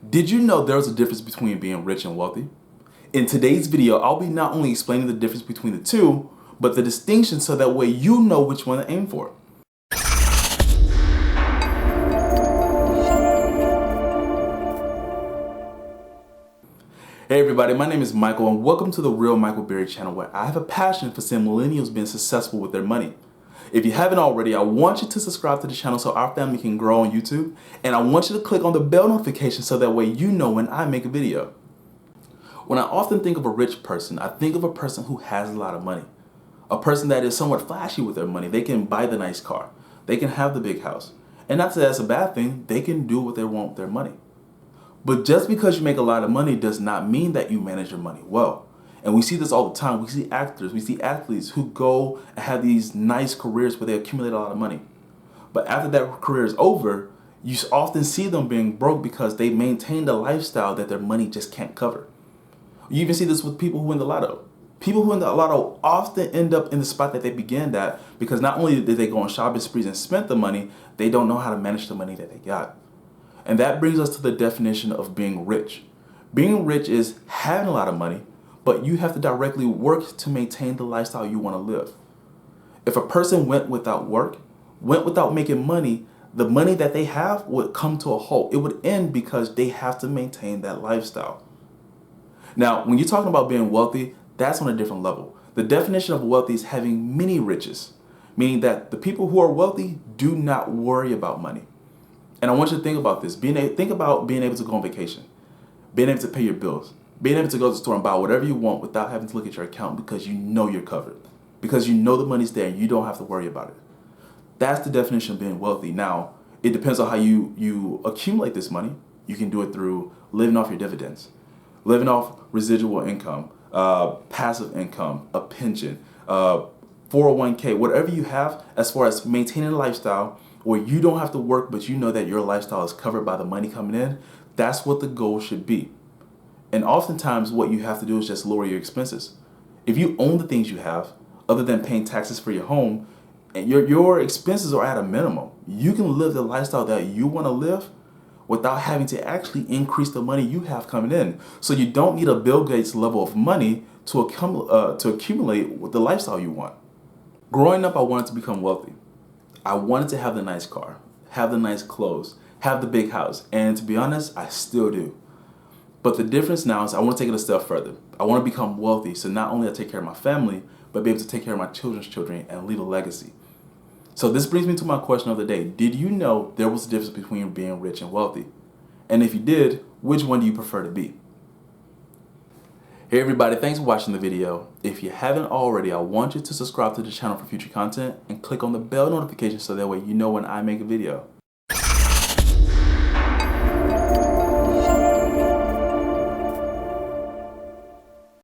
Did you know there's a difference between being rich and wealthy? In today's video, I'll be not only explaining the difference between the two, but the distinction so that way you know which one to aim for. Hey everybody, my name is Michael and welcome to the Real Michael Berry channel, where I have a passion for seeing millennials being successful with their money. If you haven't already, I want you to subscribe to the channel so our family can grow on YouTube, and I want you to click on the bell notification so that way you know when I make a video. When I often think of a rich person, I think of a person who has a lot of money. A person that is somewhat flashy with their money. They can buy the nice car. They can have the big house. And not that that's a bad thing, they can do what they want with their money. But just because you make a lot of money does not mean that you manage your money well. And we see this all the time. We see actors, we see athletes who go and have these nice careers where they accumulate a lot of money. But after that career is over, you often see them being broke because they maintained a lifestyle that their money just can't cover. You even see this with people who win the lotto. People who win the lotto often end up in the spot that they began at because not only did they go on shopping sprees and spend the money, they don't know how to manage the money that they got. And that brings us to the definition of being rich. Being rich is having a lot of money, but you have to directly work to maintain the lifestyle you want to live. If a person went without work, went without making money, the money that they have would come to a halt. It would end because they have to maintain that lifestyle. Now, when you're talking about being wealthy, that's on a different level. The definition of wealthy is having many riches, meaning that the people who are wealthy do not worry about money. And I want you to think about this. Think about being able to go on vacation, being able to pay your bills, being able to go to the store and buy whatever you want without having to look at your account because you know you're covered, because you know the money's there and you don't have to worry about it. That's the definition of being wealthy. Now, it depends on how you accumulate this money. You can do it through living off your dividends, living off residual income, passive income, a pension, 401k, whatever you have as far as maintaining a lifestyle where you don't have to work, but you know that your lifestyle is covered by the money coming in. That's what the goal should be. And oftentimes what you have to do is just lower your expenses. If you own the things you have, other than paying taxes for your home, and your expenses are at a minimum, you can live the lifestyle that you want to live without having to actually increase the money you have coming in. So you don't need a Bill Gates level of money to accumulate the lifestyle you want. Growing up, I wanted to become wealthy. I wanted to have the nice car, have the nice clothes, have the big house. And to be honest, I still do. But the difference now is I want to take it a step further. I want to become wealthy so not only I take care of my family, but be able to take care of my children's children and leave a legacy. So this brings me to my question of the day. Did you know there was a difference between being rich and wealthy? And if you did, which one do you prefer to be? Hey everybody, thanks for watching the video. If you haven't already, I want you to subscribe to the channel for future content and click on the bell notification so that way you know when I make a video.